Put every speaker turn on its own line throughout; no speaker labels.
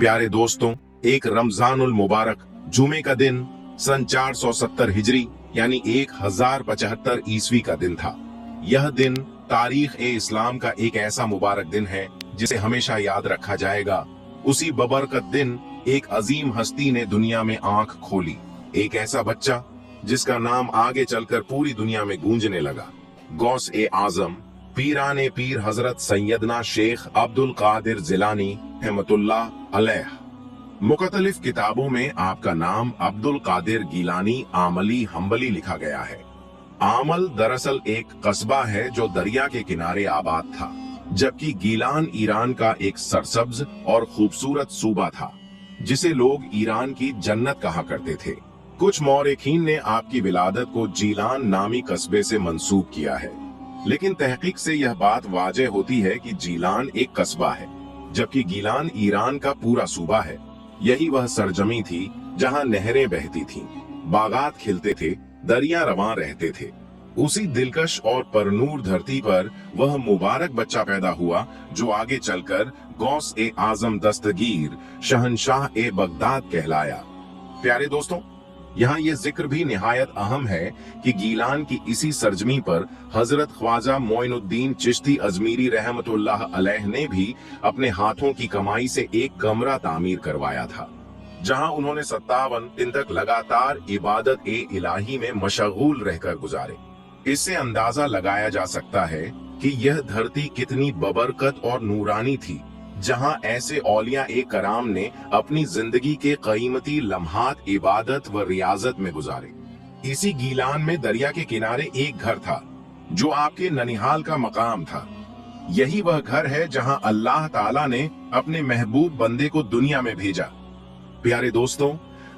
प्यारे दोस्तों, एक रमजानुल मुबारक जुमे का दिन सन 470 हिजरी यानी 1075 ईस्वी का दिन था। यह दिन तारीख ए इस्लाम का एक ऐसा मुबारक दिन है जिसे हमेशा याद रखा जाएगा। उसी बबरकत दिन एक अजीम हस्ती ने दुनिया में आंख खोली, एक ऐसा बच्चा जिसका नाम आगे चलकर पूरी दुनिया में गूंजने लगा। गौस ए आजम पीराने पीर हजरत सैयदना शेख अब्दुल कादिर जिलानी रहमतुल्लाह अलैह। मुख्तलिफ किताबों में आपका नाम अब्दुल कादिर गिलानी आमली हम्बली लिखा गया है। आमल दरअसल एक कस्बा है जो दरिया के किनारे आबाद था, जबकि गीलान ईरान का एक सरसब्ज और खूबसूरत सूबा था जिसे लोग ईरान की जन्नत कहा करते थे। कुछ मौरखीन ने आपकी विलादत को जीलान नामी कस्बे से मंसूब किया है, लेकिन तहकीक से यह बात वाज़ेह होती है कि जीलान एक कस्बा है जबकि गीलान ईरान का पूरा सूबा है। यही वह सरजमी थी जहां नहरें बहती थीं, बागात खिलते थे, दरिया रवां रहते थे। उसी दिलकश और परनूर धरती पर वह मुबारक बच्चा पैदा हुआ जो आगे चलकर गौस ए आजम दस्तगीर शहनशाह ए बगदाद कहलाया। प्यारे दोस्तों, यहाँ ये जिक्र भी निहायत अहम है कि गीलान की इसी सरजमी पर हजरत ख्वाजा मोइनुद्दीन चिश्ती अजमीरी रहमतुल्लाह अलैह ने भी अपने हाथों की कमाई से एक कमरा तामीर करवाया था, जहां उन्होंने 57 दिन तक लगातार इबादत ए इलाही में मशगूल रहकर गुजारे। इससे अंदाजा लगाया जा सकता है कि यह धरती कितनी बबरकत और नूरानी थी, जहां ऐसे औलिया ए कराम ने अपनी जिंदगी के कीमती लम्हात इबादत व रियाजत में गुजारे। इसी गीलान में दरिया के किनारे एक घर था जो आपके ननिहाल का मकाम था। यही वह घर है जहां अल्लाह ताला ने अपने महबूब बंदे को दुनिया में भेजा। प्यारे दोस्तों,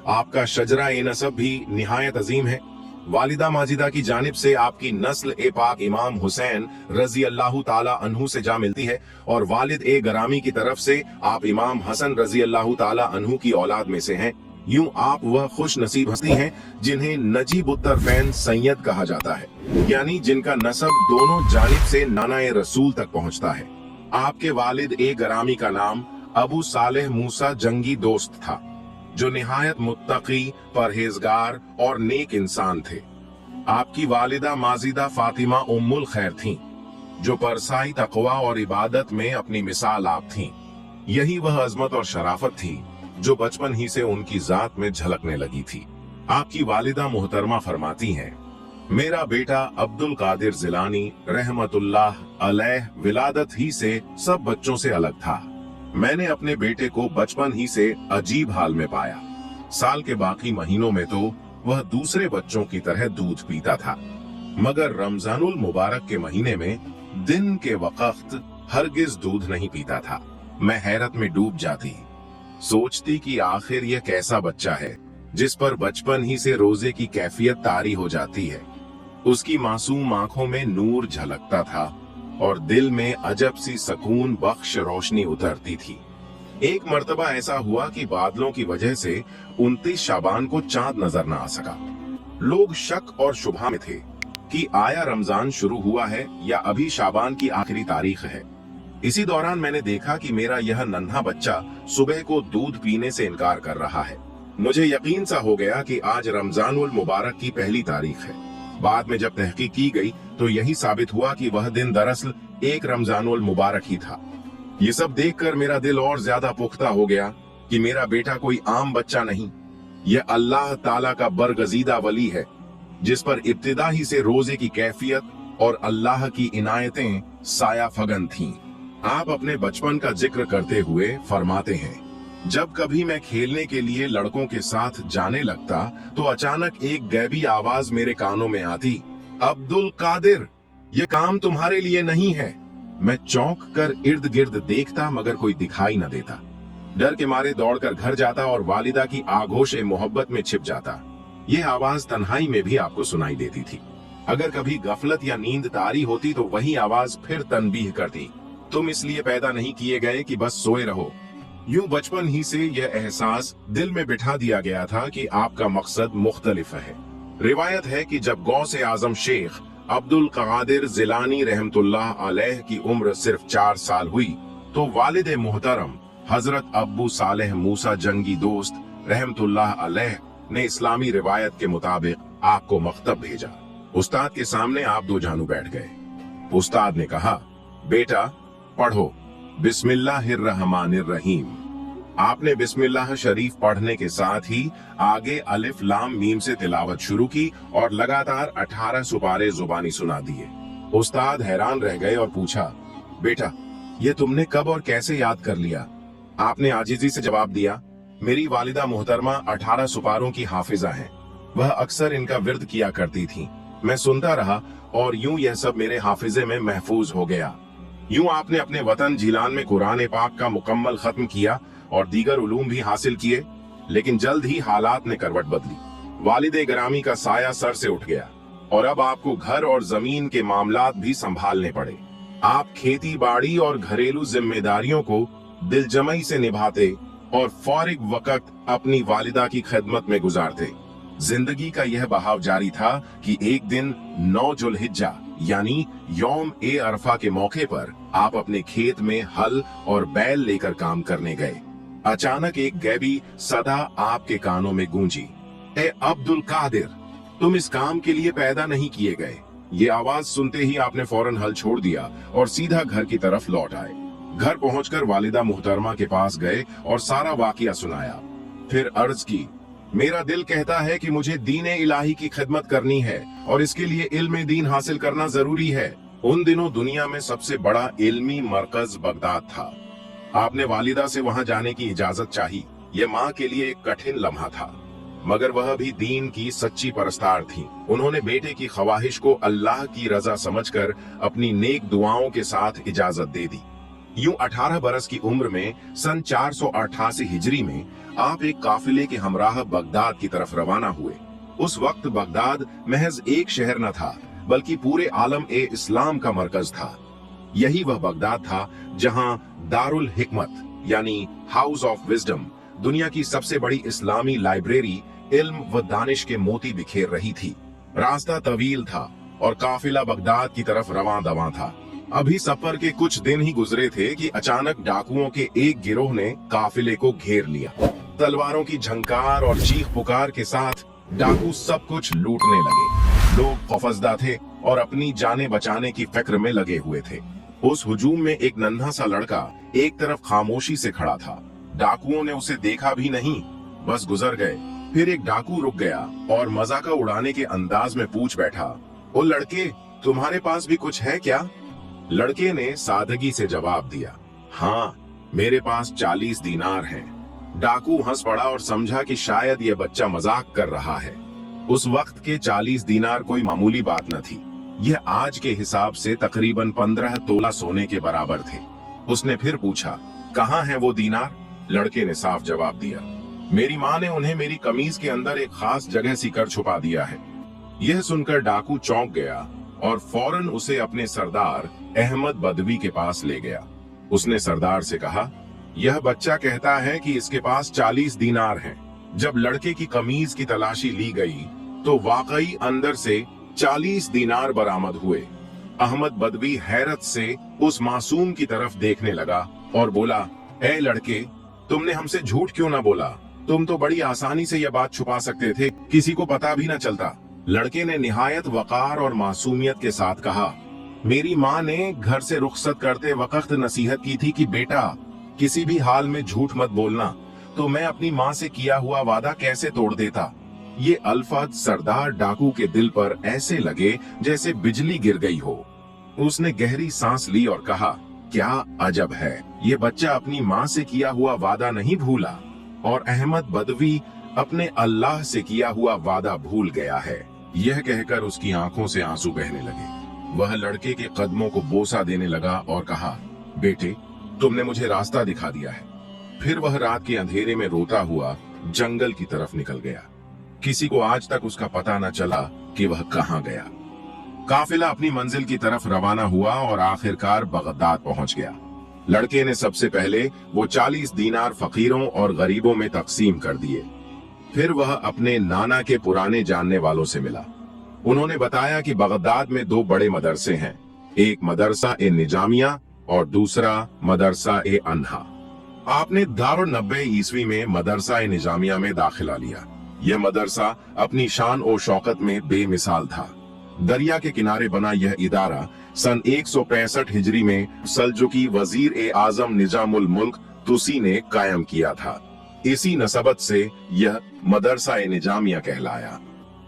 आपका शजरा ए नसब भी निहायत अजीम है। वालिदा माजिदा की जानिब से आपकी नस्ल ए पाक इमाम हुसैन रजी अल्लाह ताला अन्हु से जा मिलती है और वालिद ए गरामी की तरफ से आप इमाम हसन रजी अल्लाह ताला अन्हु की औलाद में से हैं। यूं आप वह खुश नसीब हस्ती हैं जिन्हें नजीब उत्तरफैन सैयद कहा जाता है, यानी जिनका नसब दोनों जानिब से नाना ए रसूल तक पहुंचता है। आपके वालिद ए गरामी का नाम अबू सालेह मूसा जंगी दोस्त था, जो निहायत मुत्तकी, परहेजगार और नेक इंसान थे। आपकी वालिदा माजिदा फातिमा उम्मुल खैर थीं, जो परसाई तकवा और इबादत में अपनी मिसाल आप थीं। यही वह अजमत और शराफत थी जो बचपन ही से उनकी जात में झलकने लगी थी। आपकी वालिदा मोहतरमा फरमाती हैं, मेरा बेटा अब्दुल कादिर जिलानी रहमतुल्लाह अलैह विलादत ही से सब बच्चों से अलग था। मैंने अपने बेटे को बचपन ही से अजीब हाल में पाया। साल के बाकी महीनों में तो वह दूसरे बच्चों की तरह दूध पीता था, मगर रमजानुल मुबारक के महीने में दिन के वक्त हरगिज दूध नहीं पीता था। मैं हैरत में डूब जाती, सोचती कि आखिर यह कैसा बच्चा है जिस पर बचपन ही से रोजे की कैफियत तारी हो जाती है। उसकी मासूम आंखों में नूर झलकता था और दिल में अजब सी सकून बख्श रोशनी उतरती थी। एक मर्तबा ऐसा हुआ कि बादलों की वजह से 29 शाबान को चांद नजर न आ सका। लोग शक और शुबहा में थे कि आया रमजान शुरू हुआ है या अभी शाबान की आखिरी तारीख है। इसी दौरान मैंने देखा कि मेरा यह नन्हा बच्चा सुबह को दूध पीने से इनकार कर रहा है। मुझे यकीन सा हो गया कि आज रमजानुल मुबारक की पहली तारीख है। बाद में जब तहकीक की गई तो यही साबित हुआ कि वह दिन दरअसल एक रमजानुल मुबारक ही था। ये सब देखकर मेरा दिल और ज्यादा पुख्ता हो गया कि मेरा बेटा कोई आम बच्चा नहीं, यह अल्लाह ताला का बरगजीदा वली है जिस पर इब्तिदा ही से रोजे की कैफियत और अल्लाह की इनायतें साया फगन थीं। आप अपने बचपन का जिक्र करते हुए फरमाते हैं, जब कभी मैं खेलने के लिए लड़कों के साथ जाने लगता तो अचानक एक गैबी आवाज मेरे कानों में आती, अब्दुल कादिर, ये काम तुम्हारे लिए नहीं है। मैं चौंक कर इर्द गिर्द देखता मगर कोई दिखाई न देता। डर के मारे दौड़कर घर जाता और वालिदा की आगोश मोहब्बत में छिप जाता। यह आवाज तन्हाई में भी आपको सुनाई देती थी। अगर कभी गफलत या नींद तारी होती तो वही आवाज फिर तनबीह करती, तुम इसलिए पैदा नहीं किए गए कि बस सोए रहो। यूं बचपन ही से यह एहसास दिल में बिठा दिया गया था कि आपका मकसद मुख्तलिफ है। रिवायत है कि जब गौस आजम शेख अब्दुल कादिर जिलानी रहमतुल्लाह अलैह की उम्र सिर्फ 4 साल हुई तो वालिद मोहतरम हजरत अब्बू सालेह मूसा जंगी दोस्त रहमतुल्लाह अलैह ने इस्लामी रिवायत के मुताबिक आपको मकतब भेजा। उस्ताद के सामने आप दो जानू बैठ गए। उस्ताद ने कहा, बेटा पढ़ो बिस्मिल्लाहिर्रहमानिर्रहीम। आपने बिस्मिल्लाह शरीफ पढ़ने के साथ ही आगे अलिफ लाम मीम से तिलावत शुरू की और लगातार 18 सुपारे जुबानी सुना दिए। उस्ताद हैरान रह गए और पूछा, बेटा ये तुमने कब और कैसे याद कर लिया? आपने आजिजी से जवाब दिया, मेरी वालिदा मोहतरमा 18 सुपारों की हाफिजा हैं। वह अक्सर इनका विर्द किया करती थी। मैं सुनता रहा और यूं यह सब मेरे हाफिजे में महफूज हो गया। यूं आपने अपने वतन जिलान में कुरान पाक का मुकम्मल खत्म किया और दीगर उलूम भी हासिल किए, लेकिन जल्द ही हालात ने करवट बदली। वालिदे गरामी का साया सर से उठ गया और अब आपको घर और जमीन के मामलात भी संभालने पड़े। आप खेती बाड़ी और घरेलू जिम्मेदारियों को दिलजमई से निभाते और फारिग वक्त अपनी वालिदा की खिदमत में गुजारते। जिंदगी का यह बहाव जारी था कि एक दिन 9 जुल्हिज्जा यानी यौम ए अरफा के मौके पर आप अपने खेत में हल और बैल लेकर काम करने गए। अचानक एक गैबी सदा आपके कानों में गूंजी, ए अब्दुल कादिर, तुम इस काम के लिए पैदा नहीं किए गए। ये आवाज सुनते ही आपने फौरन हल छोड़ दिया और सीधा घर की तरफ लौट आए। घर पहुंचकर वालिदा मुहतरमा के पास गए और सारा वाकया सुनाया। फिर अर्ज की, मेरा दिल कहता है कि मुझे दीन इलाही की खिदमत करनी है और इसके लिए इल्म दीन हासिल करना जरूरी है। उन दिनों दुनिया में सबसे बड़ा इल्मी मरकज बगदाद था। आपने वालिदा से वहां जाने की इजाजत चाही। ये माँ के लिए एक कठिन लम्हा था, मगर वह भी दीन की सच्ची परस्तार थी। उन्होंने बेटे की ख्वाहिश को अल्लाह की रजा समझकर अपनी नेक दुआओं के साथ इजाजत दे दी। यूं 18 बरस की उम्र में सन 488 हिजरी में आप एक काफिले के हमराह बगदाद की तरफ रवाना हुए। उस वक्त बगदाद महज एक शहर न था, बल्कि पूरे आलम ए इस्लाम का मरकज था। यही वह बगदाद था जहां दारुल हिकमत यानी हाउस ऑफ विजडम, दुनिया की सबसे बड़ी इस्लामी लाइब्रेरी, इल्म व दानिश के मोती बिखेर रही थी। रास्ता तवील था और काफिला बगदाद की तरफ रवां दवां था। अभी सफर के कुछ दिन ही गुजरे थे कि अचानक डाकुओं के एक गिरोह ने काफिले को घेर लिया। तलवारों की झंकार और चीख पुकार के साथ डाकू सब कुछ लूटने लगे। लोग खौफजदा थे और अपनी जानें बचाने की फिक्र में लगे हुए थे। उस हुजूम में एक नन्हा सा लड़का एक तरफ खामोशी से खड़ा था। डाकुओं ने उसे देखा भी नहीं, बस गुजर गए। फिर एक डाकू रुक गया और मजाका उड़ाने के अंदाज में पूछ बैठा, ओ लड़के, तुम्हारे पास भी कुछ है क्या? लड़के ने सादगी से जवाब दिया, हाँ, मेरे पास 40 दीनार हैं। डाकू हंस पड़ा और समझा कि शायद यह बच्चा मजाक कर रहा है। उस वक्त के 40 दीनार कोई मामूली बात न थी। यह आज के हिसाब से तकरीबन 15 तोला सोने के बराबर थे। उसने फिर पूछा, कहाँ है वो दीनार? लड़के ने साफ जवाब दिया, मेरी माँ ने उन्हें मेरी कमीज के अंदर एक खास जगह सिकर छुपा दिया है। यह सुनकर डाकू चौंक गया और फौरन उसे अपने सरदार अहमद बदवी के पास ले गया। उसने सरदार से कहा, यह बच्चा कहता है कि इसके पास 40 दीनार हैं। जब लड़के की कमीज की तलाशी ली गई तो वाकई अंदर से 40 दीनार बरामद हुए। अहमद बदवी हैरत से उस मासूम की तरफ देखने लगा और बोला, ए लड़के, तुमने हमसे झूठ क्यों ना बोला? तुम तो बड़ी आसानी से यह बात छुपा सकते थे, किसी को पता भी न चलता। लड़के ने निहायत वकार और मासूमियत के साथ कहा, मेरी माँ ने घर से रुखसत करते वक्त नसीहत की थी कि बेटा, किसी भी हाल में झूठ मत बोलना। तो मैं अपनी माँ से किया हुआ वादा कैसे तोड़ देता? ये अल्फाज सरदार डाकू के दिल पर ऐसे लगे जैसे बिजली गिर गई हो। उसने गहरी सांस ली और कहा, क्या अजब है, ये बच्चा अपनी माँ से किया हुआ वादा नहीं भूला और अहमद बदवी अपने अल्लाह से किया हुआ वादा भूल गया है। यह कहकर उसकी आंखों से आंसू बहने लगे। वह लड़के के कदमों को बोसा देने लगा और कहा, बेटे, तुमने मुझे रास्ता दिखा दिया है। फिर वह रात के अंधेरे में रोता हुआ जंगल की तरफ निकल गया। किसी को आज तक उसका पता न चला कि वह कहाँ गया। काफिला अपनी मंजिल की तरफ रवाना हुआ और आखिरकार बगदाद पहुंच गया। लड़के ने सबसे पहले वो 40 दीनार फकीरों और गरीबों में तकसीम कर दिए। फिर वह अपने नाना के पुराने जानने वालों से मिला। उन्होंने बताया कि बगदाद में 2 बड़े मदरसे हैं, एक मदरसा ए निजामिया और दूसरा मदरसा ए अन्हा। आपने दारुल 90 ईस्वी में मदरसा निजामिया में दाखिला लिया। यह मदरसा अपनी शान और शौकत में बेमिसाल था। दरिया के किनारे बना यह इदारा सन 165 हिजरी में सल्जुकी वजीर ए आजम निजामुल मुल्क तुसी ने कायम किया था। इसी नसबत से यह मदरसा निजामिया कहलाया।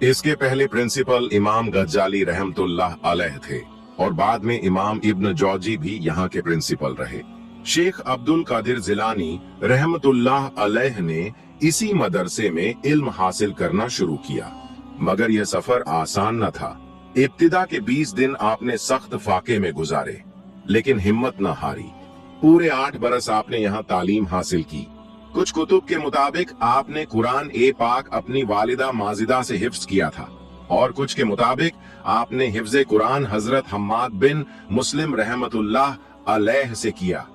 इसके पहले प्रिंसिपल इमाम गज्जाली रहमतुल्लाह अलैह थे और बाद में इमाम इब्न जौजी भी यहाँ के प्रिंसिपल रहे। शेख अब्दुल कादिर जिलानी रहमतुल्लाह अलैह ने इसी मदरसे में इल्म हासिल करना शुरू किया, मगर यह सफर आसान न था। इब्तिदा के 20 दिन आपने सख्त फाके में गुजारे, लेकिन हिम्मत न हारी। पूरे 8 बरस आपने यहाँ तालीम हासिल की। कुछ कुतुब के मुताबिक आपने कुरान ए पाक अपनी वालिदा माजिदा से हिफ्ज किया था और कुछ के मुताबिक आपने हिफ्ज कुरान हजरत हम्माद बिन मुस्लिम रहमतुल्लाह अलैह से किया।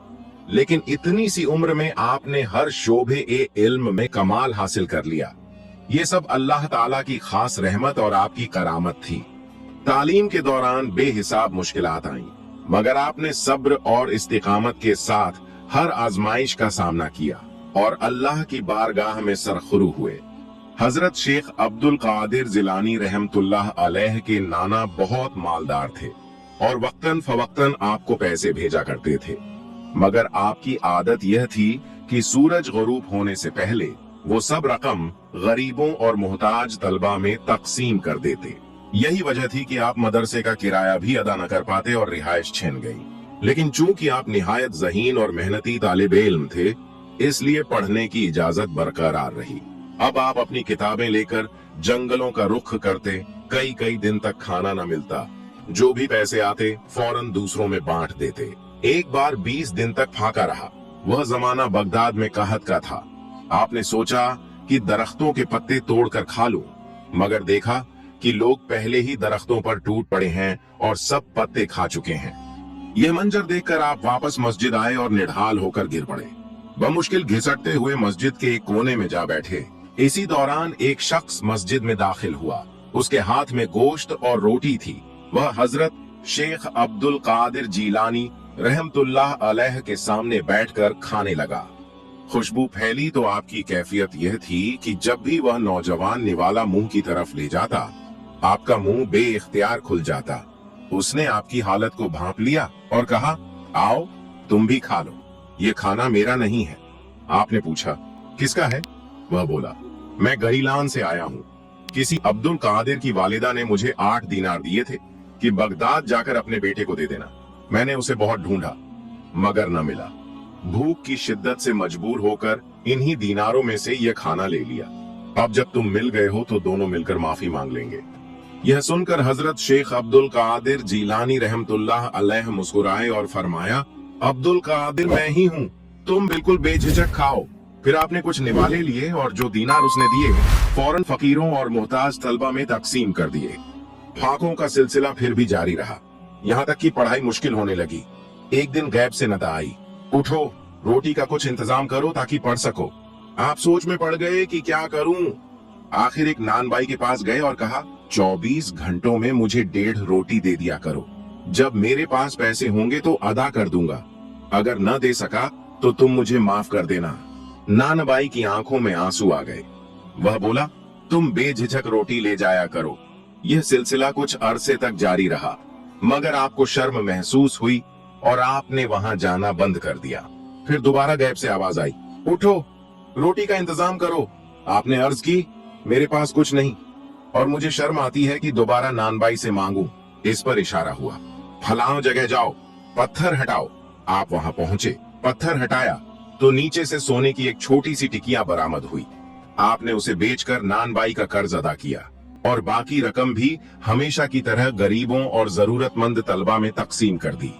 लेकिन इतनी सी उम्र में आपने हर शोबे ए इल्म में कमाल हासिल कर लिया। ये सब अल्लाह ताला की खास रहमत और आपकी करामत थी। तालीम के दौरान बेहिसाब मुश्किलात आईं, मगर आपने सब्र और इस्तिकामत के साथ हर आजमाइश का सामना किया और अल्लाह की बारगाह में सरखुरू हुए। हजरत शेख अब्दुल कादिर जिलानी रहमतुल्लाह अलैह के नाना बहुत मालदार थे और वक्तन फवक्तन आपको पैसे भेजा करते थे, मगर आपकी आदत यह थी कि सूरज गुरूब होने से पहले वो सब रकम गरीबों और मोहताज तलबा में तकसीम कर देते। यही वजह थी कि आप मदरसे का किराया भी अदा न कर पाते और रिहाइश छिन गई। लेकिन चूंकि आप निहायत ज़हीन और मेहनती तालिब इल्म थे, इसलिए पढ़ने की इजाजत बरकरार रही। अब आप अपनी किताबें लेकर जंगलों का रुख करते। कई कई दिन तक खाना न मिलता। जो भी पैसे आते फौरन दूसरों में बांट देते। एक बार 20 दिन तक फाका रहा। वह जमाना बगदाद में कहत का था। आपने सोचा कि दरख्तों के पत्ते तोड़कर खा लूं, मगर देखा कि लोग पहले ही दरख्तों पर टूट पड़े हैं और सब पत्ते खा चुके हैं। यह मंजर देखकर आप वापस मस्जिद आए और निढाल होकर गिर पड़े। बमुश्किल घिसटते हुए मस्जिद के एक कोने में जा बैठे। इसी दौरान एक शख्स मस्जिद में दाखिल हुआ। उसके हाथ में गोश्त और रोटी थी। वह हजरत शेख अब्दुल कादिर जीलानी रहमतुल्लाह अलैह के सामने बैठकर खाने लगा। खुशबू फैली तो आपकी कैफियत यह थी कि जब भी वह नौजवान निवाला मुंह की तरफ ले जाता, आपका मुंह बेइख्तियार खुल जाता। उसने आपकी हालत को भांप लिया और कहा, आओ तुम भी खा लो, ये खाना मेरा नहीं है। आपने पूछा, किसका है? वह बोला, मैं गरीलान से आया हूँ। किसी अब्दुल कादिर की वालिदा ने मुझे 8 दीनार दिए थे कि बगदाद जाकर अपने बेटे को दे देना। मैंने उसे बहुत ढूंढा, मगर न मिला। भूख की शिद्दत से मजबूर होकर इन्हीं दीनारों में से यह खाना ले लिया। अब जब तुम मिल गए हो तो दोनों मिलकर माफी मांग लेंगे। यह सुनकर हजरत शेख अब्दुल कादिर जीलानी रहमतुल्लाह अलैह मुस्कुराए और फरमाया, अब्दुल कादिर मैं ही हूँ, तुम बिल्कुल बेझिझक खाओ। फिर आपने कुछ निवाले लिए और जो दीनार उसने दिए फौरन फकीरों और मोहताज तलबा में तकसीम कर दिए। फाकों का सिलसिला फिर भी जारी रहा, यहाँ तक कि पढ़ाई मुश्किल होने लगी। एक दिन गैब से नदा आई, उठो रोटी का कुछ इंतजाम करो ताकि पढ़ सको। आप सोच में पड़ गए कि क्या करूं। आखिर एक नान बाई के पास गए और कहा, 24 घंटों में मुझे 1.5 रोटी दे दिया करो। जब मेरे पास पैसे होंगे तो अदा कर दूंगा, अगर न दे सका तो तुम मुझे माफ कर देना। नान बाई की आंखों में आंसू आ गए। वह बोला, तुम बेझिझक रोटी ले जाया करो। यह सिलसिला कुछ अरसे तक जारी रहा, मगर आपको शर्म महसूस हुई और आपने वहां जाना बंद कर दिया। फिर दोबारा गैब से आवाज आई, उठो रोटी का इंतजाम करो। आपने अर्ज की, मेरे पास कुछ नहीं और मुझे शर्म आती है कि दोबारा नानबाई से मांगूं। इस पर इशारा हुआ, फलां जगह जाओ, पत्थर हटाओ। आप वहां पहुंचे, पत्थर हटाया तो नीचे से सोने की एक छोटी सी टिकिया बरामद हुई। आपने उसे बेचकर नानबाई का कर्ज अदा किया और बाकी रकम भी हमेशा की तरह गरीबों और जरूरतमंद तलबा में तकसीम कर दी।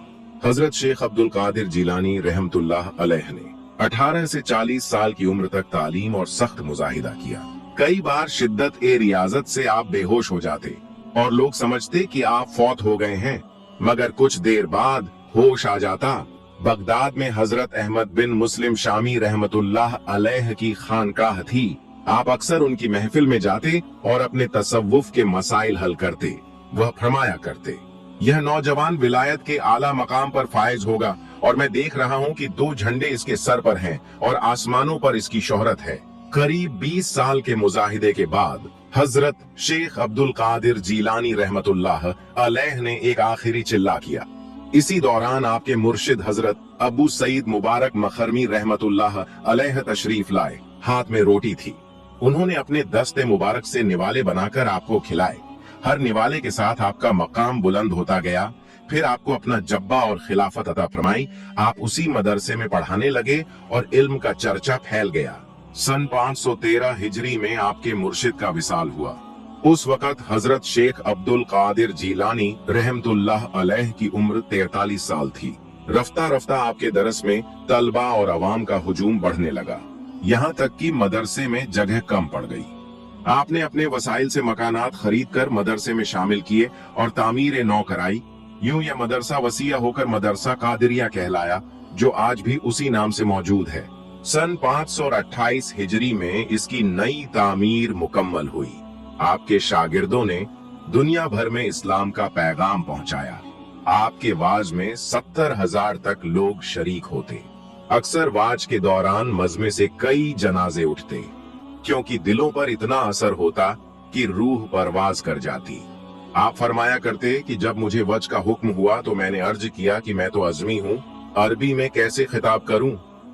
हजरत शेख अब्दुल कादिर जीलानी रहमतुल्लाह अलैह ने 18 से 40 साल की उम्र तक तालीम और सख्त मुजाहिदा किया। कई बार शिद्दत ए रियाजत से आप बेहोश हो जाते और लोग समझते कि आप फौत हो गए हैं, मगर कुछ देर बाद होश आ जाता। बगदाद में हजरत अहमद बिन मुस्लिम शामी रहमतुल्लाह अलैह की खानकाह थी। आप अक्सर उनकी महफिल में जाते और अपने तसव्वुफ के मसाइल हल करते। वह फरमाया करते, यह नौजवान विलायत के आला मकाम पर फायज होगा और मैं देख रहा हूँ कि 2 झंडे इसके सर पर हैं और आसमानों पर इसकी शोहरत है। करीब 20 साल के मुजाहिदे के बाद हजरत शेख अब्दुल कादिर जीलानी रहमतुल्लाह अलैह ने एक आखिरी चिल्ला किया। इसी दौरान आपके मुर्शिद हजरत अबू सईद मुबारक मखरमी रहमतुल्लाह अलैह तशरीफ लाए। हाथ में रोटी थी। उन्होंने अपने दस्ते मुबारक से निवाले बनाकर आपको खिलाए। हर निवाले के साथ आपका मकाम बुलंद होता गया। फिर आपको अपना जब्बा और खिलाफत अता फरमाई। आप उसी मदरसे में पढ़ाने लगे और इल्म का चर्चा फैल गया। सन 513 हिजरी में आपके मुर्शिद का विसाल हुआ। उस वक्त हजरत शेख अब्दुल कादिर जीलानी रहमतुल्लाह अलैह की उम्र 43 साल थी। रफ्ता रफ्ता आपके दरस में तलबा और अवाम का हुजूम बढ़ने लगा, यहाँ तक कि मदरसे में जगह कम पड़ गई। आपने अपने वसाइल से मकानात खरीद कर मदरसे में शामिल किए और तामीर नौ कराई। यूं यह मदरसा वसीया होकर मदरसा कादिरिया कहलाया, जो आज भी उसी नाम से मौजूद है। सन 528 हिजरी में इसकी नई तामीर मुकम्मल हुई। आपके शागिर्दों ने दुनिया भर में इस्लाम का पैगाम पहुंचाया। आपके वाज में 70,000 तक लोग शरीक होते। अक्सर वाज के दौरान मजमे से कई जनाजे उठते, क्योंकि दिलों पर इतना असर होता कि रूह परवाज कर जाती। आप फरमाया करते कि जब मुझे वज का हुक्म हुआ तो मैंने अर्ज किया कि मैं तो अजमी हूँ, अरबी में कैसे खिताब करूं,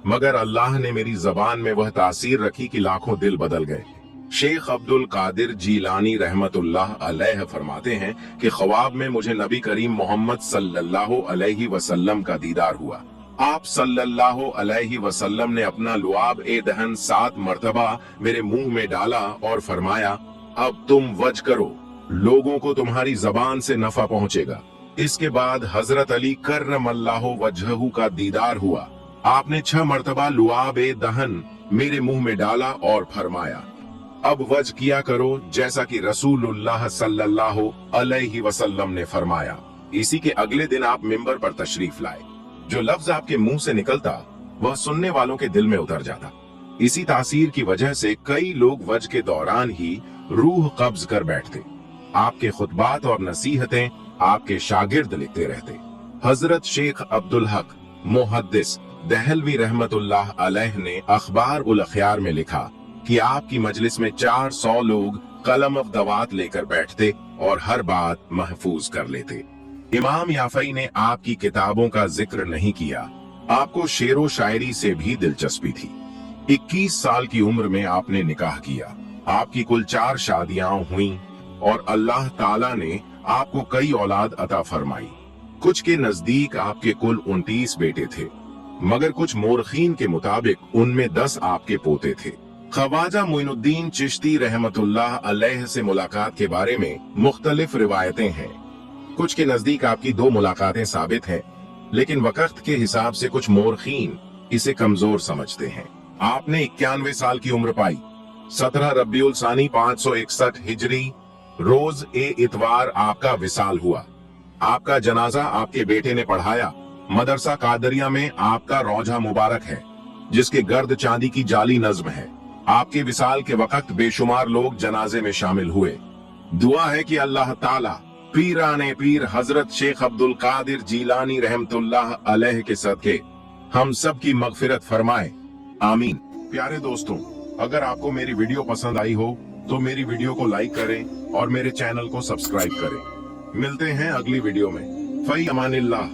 मगर अल्लाह ने मेरी जबान में वह तासीर रखी कि लाखों दिल बदल गए। शेख अब्दुल कादिर जीलानी रहमतुल्लाह अलैह फरमाते हैं कि ख्वाब में मुझे नबी करीम मोहम्मद सल्लल्लाहु अलैहि वसल्लम का दीदार हुआ। आप सल्लल्लाहु अलैहि वसल्लम ने अपना लुआब ए दहन 7 मर्तबा मेरे मुंह में डाला और फरमाया, अब तुम वज करो, लोगों को तुम्हारी जबान से नफा पहुंचेगा। इसके बाद हजरत अली कर्रमल्लाहु वजहहू का दीदार हुआ। आपने 6 मर्तबा लुआब ए दहन मेरे मुंह में डाला और फरमाया, अब वज किया करो जैसा कि रसूलुल्लाह सल्लल्लाहु अलैहि वसल्लम ने फरमाया। इसी के अगले दिन आप मिंबर पर तशरीफ लाए। जो लफ्ज आपके मुंह से निकलता वह सुनने वालों के दिल में उतर जाता। इसी तासीर की वजह से कई लोग वज के दौरान ही रूह कब्ज कर बैठते। आपके खुतबात और नसीहतें आपके शागिर्द लिखते रहते। हजरत शेख अब्दुल हक मुहद्दिस दहलवी रहमतुल्लाह अलैह ने अखबार उल अखयार में लिखा कि आपकी मजलिस में 400 लोग कलम दवात लेकर बैठते और हर बात महफूज कर लेते। इमाम याफई ने आपकी किताबों का जिक्र नहीं किया। आपको शेरो शायरी से भी दिलचस्पी थी। 21 साल की उम्र में आपने निकाह किया। आपकी कुल 4 शादियां हुईं और अल्लाह ताला ने आपको कई औलाद अता फरमाई। कुछ के नजदीक आपके कुल 29 बेटे थे, मगर कुछ मोरखीन के मुताबिक उनमें 10 आपके पोते थे। ख्वाजा मोइनुद्दीन चिश्ती रहमतुल्लाह अलैह से मुलाकात के बारे में मुख्तलिफ रिवायतें हैं। कुछ के नजदीक आपकी 2 मुलाकातें साबित हैं, लेकिन वक्त के हिसाब से कुछ मोरखीन इसे कमजोर समझते हैं। आपने 91 साल की उम्र पाई। 17 रब्बिउल सानी 561 हिजरी रोज ए इतवार आपका विसाल हुआ। आपका जनाजा आपके बेटे ने पढ़ाया। मदरसा कादरिया में आपका रौजा मुबारक है, जिसके गर्द चांदी की जाली नज्म है। आपके विसाल के वक्त बेशुमार लोग जनाजे में शामिल हुए। दुआ है कि अल्लाह ताला पीराने पीर हजरत शेख अब्दुल कादिर जीलानी रहमतुल्लाह अलैह के सदके हम सब की मगफिरत फरमाए, आमीन। प्यारे दोस्तों, अगर आपको मेरी वीडियो पसंद आई हो तो मेरी वीडियो को लाइक करें और मेरे चैनल को सब्सक्राइब करें। मिलते हैं अगली वीडियो में। फई अमानिल्लाह।